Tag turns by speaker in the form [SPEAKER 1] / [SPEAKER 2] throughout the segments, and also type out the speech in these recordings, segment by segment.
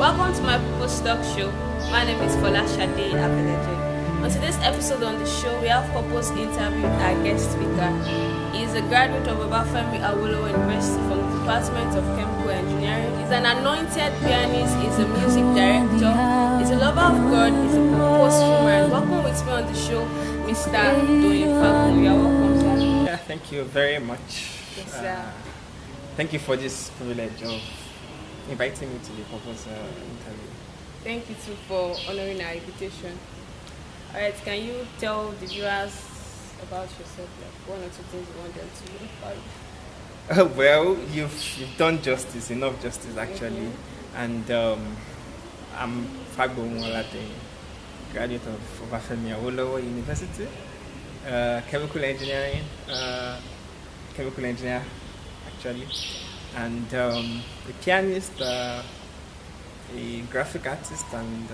[SPEAKER 1] Welcome to my postdoc show. My name is Folashade Abeleje. On today's episode on the show, we have purpose interview with our guest speaker. He is a graduate of Oladoyin University from the Department of Chemical Engineering. He's an anointed pianist, he's a music director, he's a lover of God, he's a purposeful man. Welcome with me on the show, Mr. Oladoyin Fagbohun. You are welcome, sir.
[SPEAKER 2] Yeah, thank you very much.
[SPEAKER 1] Yes, sir.
[SPEAKER 2] Thank you for this privilege of inviting me to the purpose interview.
[SPEAKER 1] Thank you too for honoring our invitation. Alright, can you tell the viewers about yourself, like one or two things you want them to know about you?
[SPEAKER 2] Well, you've done justice, enough justice actually. And I'm Fagbohun Oladoyin, graduate of Oladoyin University, chemical engineering, chemical engineer actually, and a pianist, a graphic artist, and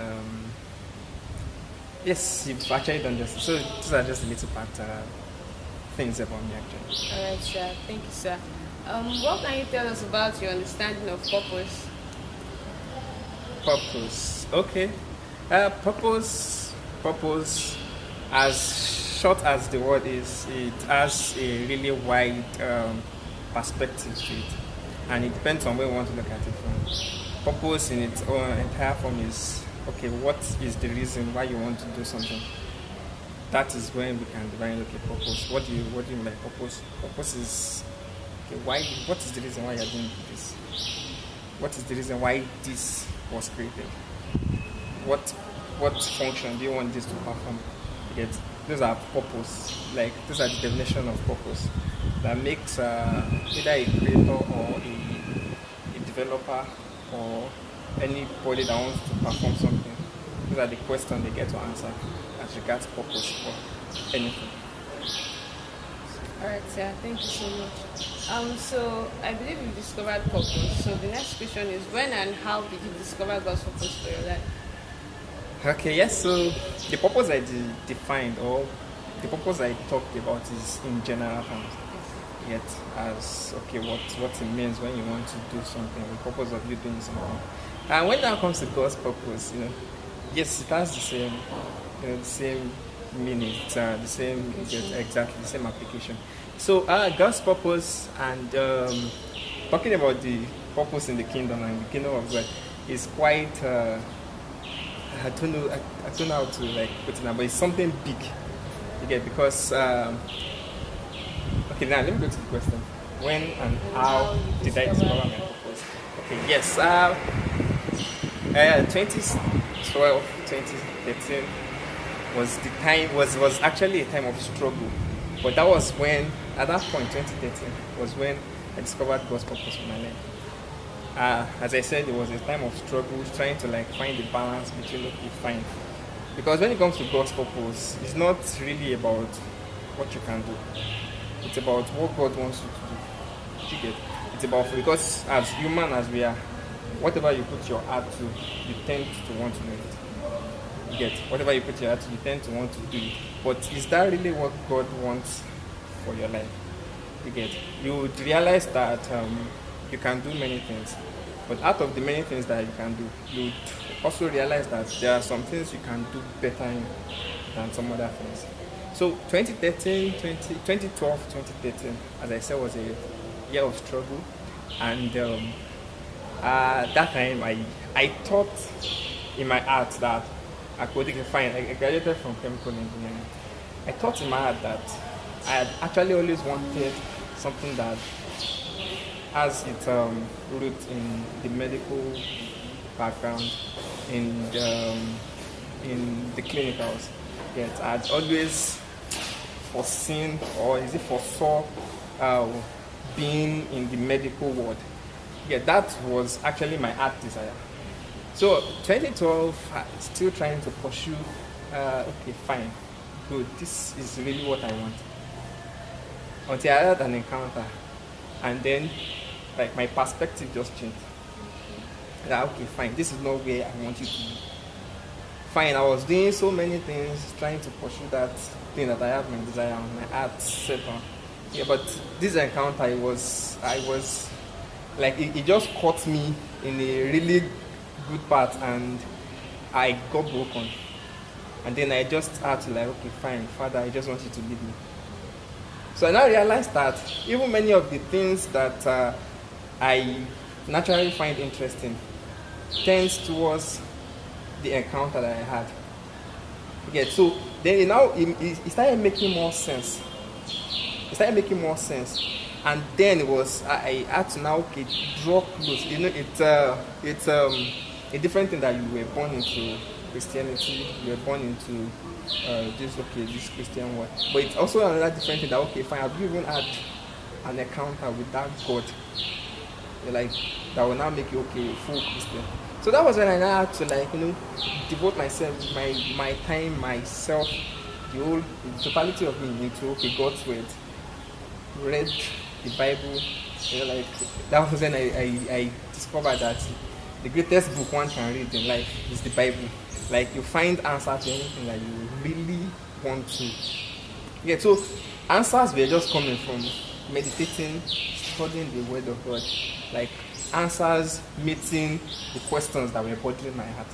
[SPEAKER 2] yes, you've actually done justice. So these are just a little part things about me actually.
[SPEAKER 1] Alright, sir. Thank you, sir. What can you tell us about your understanding of purpose?
[SPEAKER 2] Purpose. Okay. Purpose, as short as the word is, it has a really wide perspective to it. And it depends on where we want to look at it from. Purpose in its own entire form is, okay, what is the reason why you want to do something? That is when we can define, okay, purpose. What do you mean by purpose? Purpose is, okay, what is the reason why you're doing this? What is the reason why this was created? What function do you want this to perform? You get, those are purpose. Like, those are the definition of purpose that makes either a creator or a developer or anybody that wants to perform something. Those are the questions they get to answer as regards purpose for anything.
[SPEAKER 1] Alright, sir. Thank you so much. So I believe you discovered purpose. So the next question is, when and how did you discover God's purpose for your life?
[SPEAKER 2] Okay, yes. So the purpose I defined, or the purpose I talked about, is in general terms. Yet as, okay, what it means when you want to do something, the purpose of you doing something. And when that comes to God's purpose, yes, it has the same meaning, the same, exactly the same application. So God's purpose, and talking about the purpose in the kingdom and the kingdom of God is quite, I don't know how to like put it now, but it's something big. Because okay, now let me go to the question. When and how did I discover my purpose? Okay, yes. 2012, 2013 was the time, was actually a time of struggle. But that was when, at that point, 2013, was when I discovered God's purpose for my life. As I said, it was a time of struggle, trying to like find the balance between what you find. Because when it comes to God's purpose, it's not really about what you can do. It's about what God wants you to do. You get? It's about, because as human as we are, whatever you put your heart to, you tend to want to do it. You get? Whatever you put your heart to, you tend to want to do it. But is that really what God wants for your life? You get? You would realize that you can do many things. But out of the many things that you can do, you would also realize that there are some things you can do better in than some other things. So 2012, 2013, as I said, was a year of struggle. And that time I thought in my heart that I could fine. I graduated from chemical engineering. I thought in my heart that I had actually always wanted something that has its root in the medical background, in the clinicals. Yet I had always foreseen, or is it foresaw, being in the medical ward. Yeah, that was actually my heart desire. So 2012, still trying to pursue, okay, fine, good, this is really what I want. Until I had an encounter, and then like my perspective just changed. That, okay, fine, this is not where I want you to be. Fine, I was doing so many things, trying to pursue that thing that I have my desire on, my heart set on. Yeah, but this encounter, I was like, it just caught me in a really good part, and I got broken. And then I just had to like, okay, fine, Father, I just want you to lead me. So I now realized that even many of the things that I naturally find interesting tends towards the encounter that I had. Okay, so then it started making more sense. It started making more sense, and then I had to now draw close. It's a different thing that you were born into Christianity. You were born into this Christian world, but it's also another different thing that fine. Have you even had an encounter with that God? Like that will now make you a full Christian. So that was when I now had to devote myself, my time, myself, the totality of me into God's word. Read the Bible, that was when I discovered that the greatest book one can read in life is the Bible. Like you find answers to anything that you really want to. Yeah, so answers were just coming from meditating, studying the word of God. Like answers meeting the questions that were bothering my heart.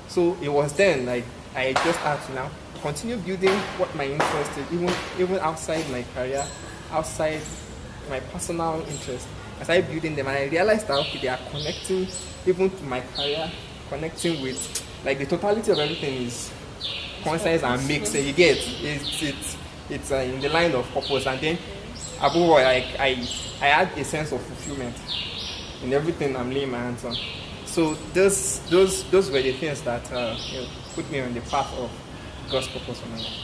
[SPEAKER 2] So it was then I just had to now continue building what my interest is, even outside my career, outside my personal interest. I started building them, and I realized that they are connecting even to my career, connecting with the totality of everything is coincides and mixed. So you get it's in the line of purpose, and then above all, I had a sense of fulfillment in everything I'm laying my hands on. So those were the things that put me on the path of God's purpose for my life.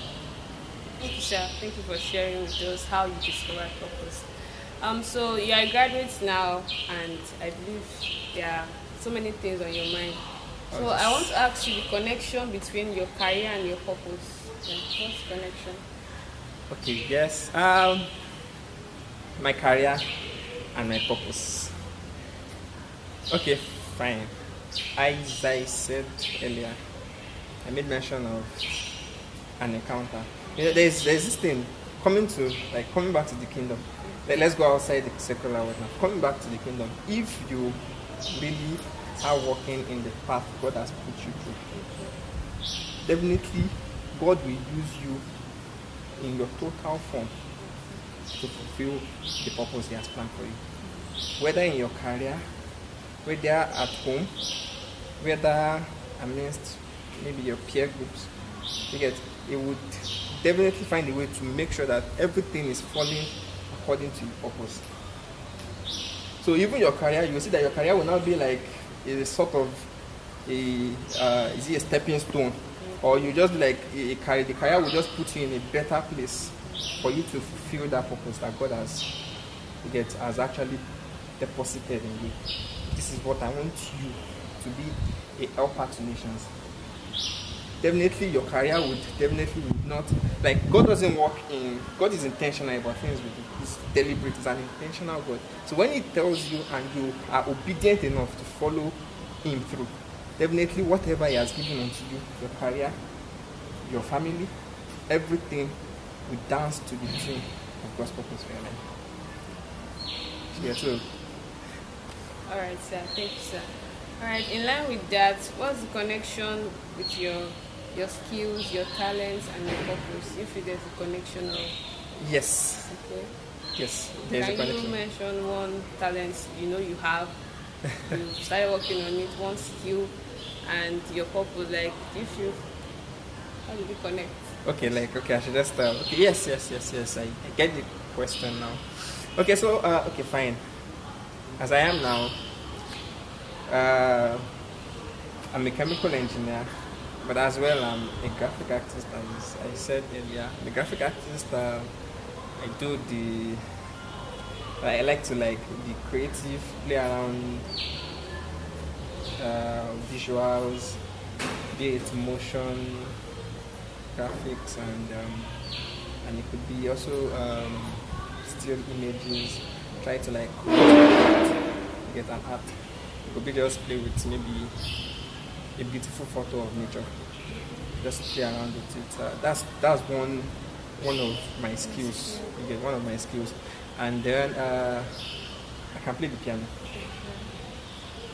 [SPEAKER 1] Thank you, sir. Thank you for sharing with us how you discovered purpose. So you are a graduate now, and I believe there are so many things on your mind. So I want to ask you the connection between your career and your purpose. What's the connection?
[SPEAKER 2] Okay, yes. My career and my purpose. Okay, fine. As I said earlier, I made mention of an encounter. There's this thing coming back to the kingdom. Let's go outside the secular world now. Coming back to the kingdom. If you really are walking in the path God has put you through, definitely God will use you in your total form to fulfill the purpose He has planned for you. Whether in your career, whether at home, whether amidst maybe your peer groups, it would definitely find a way to make sure that everything is falling according to your purpose. So even your career, you will see that your career will not be like a sort of a stepping stone, or you just be like the career will just put you in a better place for you to fulfill that purpose that God has actually deposited in you. This is what I want you to be, a helper to nations. Definitely your career would not, God doesn't work God is intentional about things with you. He's deliberate, he's an intentional God. So when He tells you and you are obedient enough to follow Him through, definitely whatever He has given unto you, your career, your family, everything will dance to the tune of God's purpose for your life. Yeah, so.
[SPEAKER 1] Alright, sir. Thank you, sir. Alright, in line with that, what's the connection with your skills, your talents, and your purpose? If there's a connection or...
[SPEAKER 2] Yes.
[SPEAKER 1] Okay.
[SPEAKER 2] Yes, there's a connection.
[SPEAKER 1] Can you mention one talent you have, you started working on it, one skill, and your purpose? How did you connect?
[SPEAKER 2] Okay, I should just okay, yes. I get the question now. Okay, so okay, fine. As I am now, I'm a chemical engineer, but as well I'm a graphic artist. As I said earlier, the graphic artist, I like to be creative, play around visuals, be it motion, graphics, and it could be also still images. Try to get an art. It could be just play with maybe a beautiful photo of nature. Just play around with it. That's one of my skills. You get one of my skills, and then I can play the piano.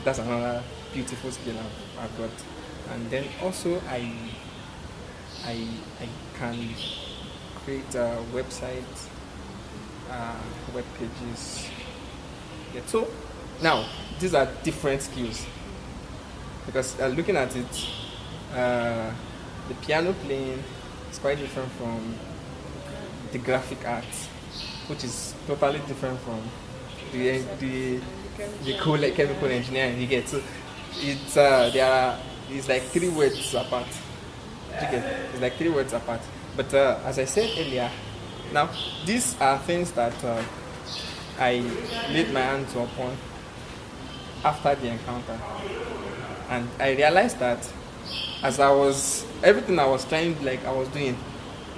[SPEAKER 2] That's another beautiful skill I've got. And then also I can create websites, web pages. Yeah. So now these are different skills because looking at it, the piano playing is quite different from the graphic arts, which is totally different from the chemical engineering. You get, so it's like 3 words apart. You get, it's like 3 words apart. But as I said earlier, now these are things that I laid my hands upon after the encounter, and I realized that everything I was trying, like I was doing,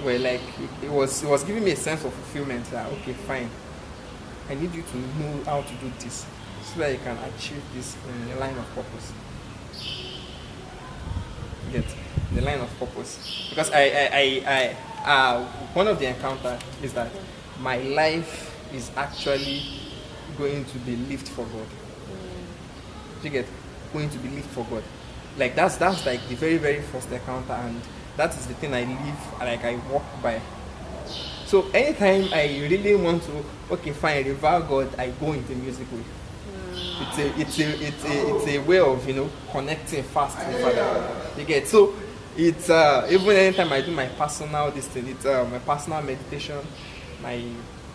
[SPEAKER 2] were like it was giving me a sense of fulfillment. That okay, fine, I need you to know how to do this so that you can achieve this in the line of purpose. Get the line of purpose, because one of the encounter is that my life is actually going to be lived for God. You get, going to be lived for God. Like that's like the very, very first encounter, and that is the thing I live, like I walk by. So anytime I really want to, okay, fine, revere God, I go into music way. It's a way of, you know, connecting fast with Father. You get, so it's even anytime I do my personal it's my personal meditation, my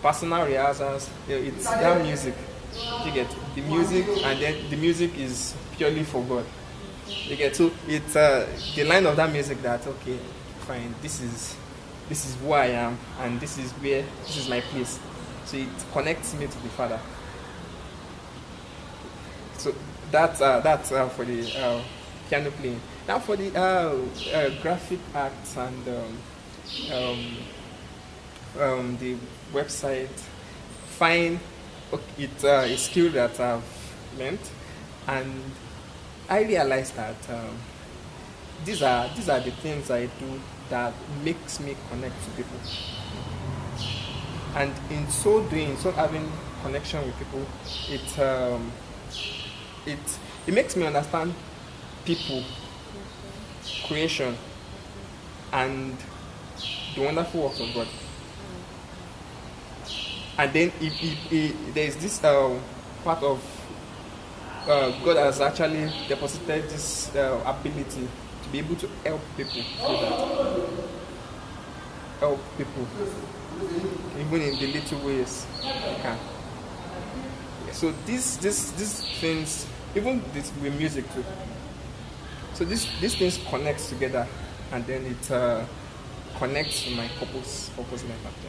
[SPEAKER 2] personal rehearsals, you know, it's that music. You get the music, and then the music is purely for God. You get, so it's the line of that music that okay, fine, this is who I am, and this is my place. So it connects me to the Father. So that's for the piano playing. Now for the graphic arts and the website, fine. Okay, it's a skill that I've learned, and I realized that these are the things I do that makes me connect to people. And in so doing, so having connection with people, it makes me understand people, creation, and the wonderful works of God. And then there's this part of God has actually deposited this ability to be able to help people through that. Help people, even in the little ways you can. So these things, even this with music too. So these things connects together, and then it connects to my purpose in my factor.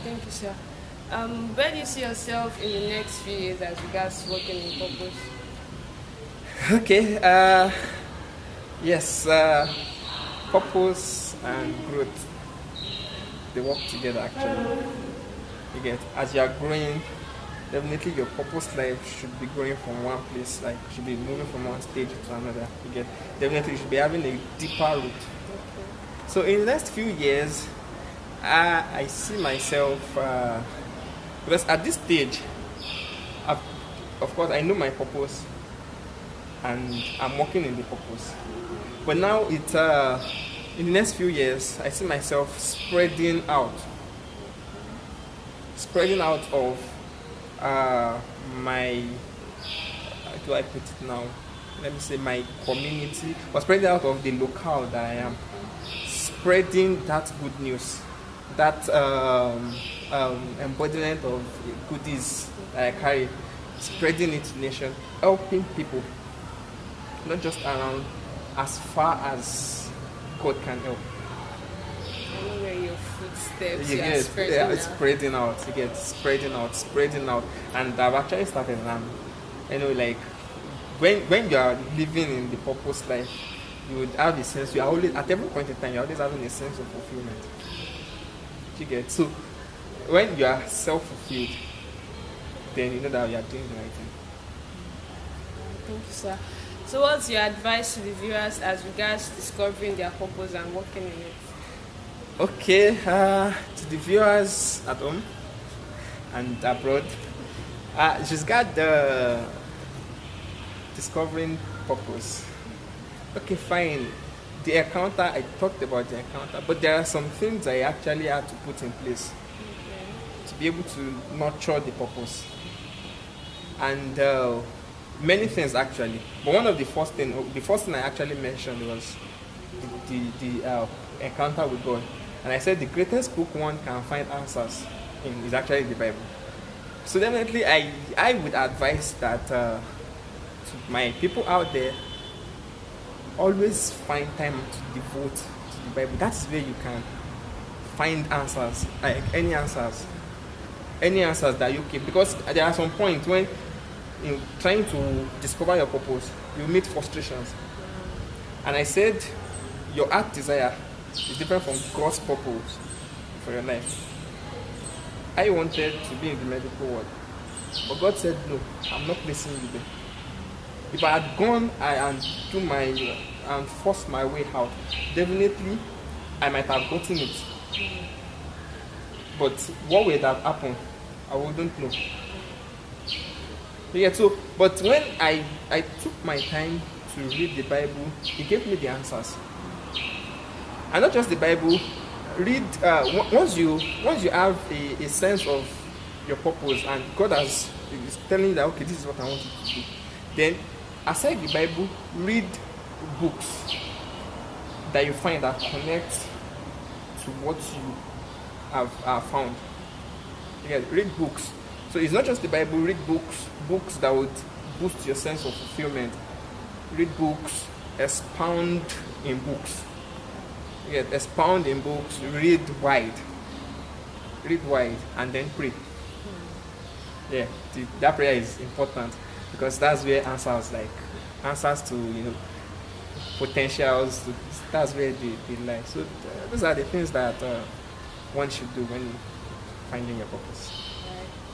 [SPEAKER 1] Thank you, sir. Where do you see yourself in the next few years as regards working in purpose?
[SPEAKER 2] Okay. Yes. Purpose and growth, they work together actually. You get, as you are growing, definitely your purpose life should be growing from one place, like should be moving from one stage to another. You get, definitely you should be having a deeper root. So in the next few years, I see myself, because at this stage, of course, I know my purpose, and I'm working in the purpose. But now in the next few years, I see myself spreading out of my, how do I put it now? Let me say my community, or spreading out of the locale that I am, spreading that good news, that embodiment of goodies that I carry, spreading it to the nation, helping people, not just around, as far as God can help.
[SPEAKER 1] I know where your footsteps
[SPEAKER 2] You
[SPEAKER 1] are
[SPEAKER 2] get,
[SPEAKER 1] spreading
[SPEAKER 2] yeah,
[SPEAKER 1] out.
[SPEAKER 2] it's spreading out. You get spreading out, and I've actually started. Like when you are living in the purpose life, you would have a sense. You are always, at every point in time, you're always having a sense of fulfillment. You get, so when you are self-fulfilled, then you know that you are doing the right thing.
[SPEAKER 1] Thank you, sir. So what's your advice to the viewers as regards discovering their purpose and working in it?
[SPEAKER 2] Okay, to the viewers at home and abroad, just got discovering purpose. Okay, fine. The encounter, I talked about the encounter, but there are some things I actually had to put in place to be able to nurture the purpose. And many things actually. But one of the first thing I actually mentioned was the encounter with God. And I said the greatest book one can find answers in is actually the Bible. So definitely, I would advise that to my people out there, always find time to devote to the Bible. That's where you can find answers, like any answers that you keep. Because there are some points when in trying to discover your purpose, you meet frustrations. And I said your heart desire is different from God's purpose for your life. I wanted to be in the medical world, but God said no, I'm not placing you there. If I had gone and forced my way out, definitely I might have gotten it. But what would have happened, I wouldn't know. Yeah, so, but when I took my time to read the Bible, it gave me the answers. And not just the Bible, read, once you have a sense of your purpose and God is telling you that, okay, this is what I want you to do, then aside the Bible, read books that you find that connect to what you have found. Yeah, read books. So it's not just the Bible, read books that would boost your sense of fulfillment. Read books, expound in books. Yeah, expound in books, read wide, and then pray. Yeah, that prayer is important because that's where answers to potentials. That's where they lie. So those are the things that one should do when finding your purpose.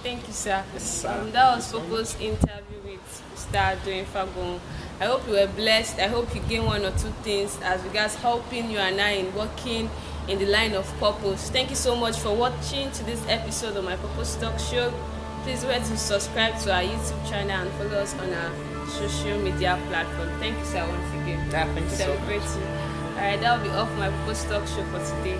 [SPEAKER 1] Thank you, sir.
[SPEAKER 2] Yes,
[SPEAKER 1] That was Purpose interview with Oladoyin Fagbohun. I hope you were blessed. I hope you gained one or two things as regards helping you and I in working in the line of purpose. Thank you so much for watching to this episode of my Purpose Talk Show. Please remember to subscribe to our YouTube channel and follow us on our social media platform. Thank you, sir, once again.
[SPEAKER 2] Yeah, thank you so much.
[SPEAKER 1] Celebrate you. Alright, that will be all for my Purpose Talk Show for today.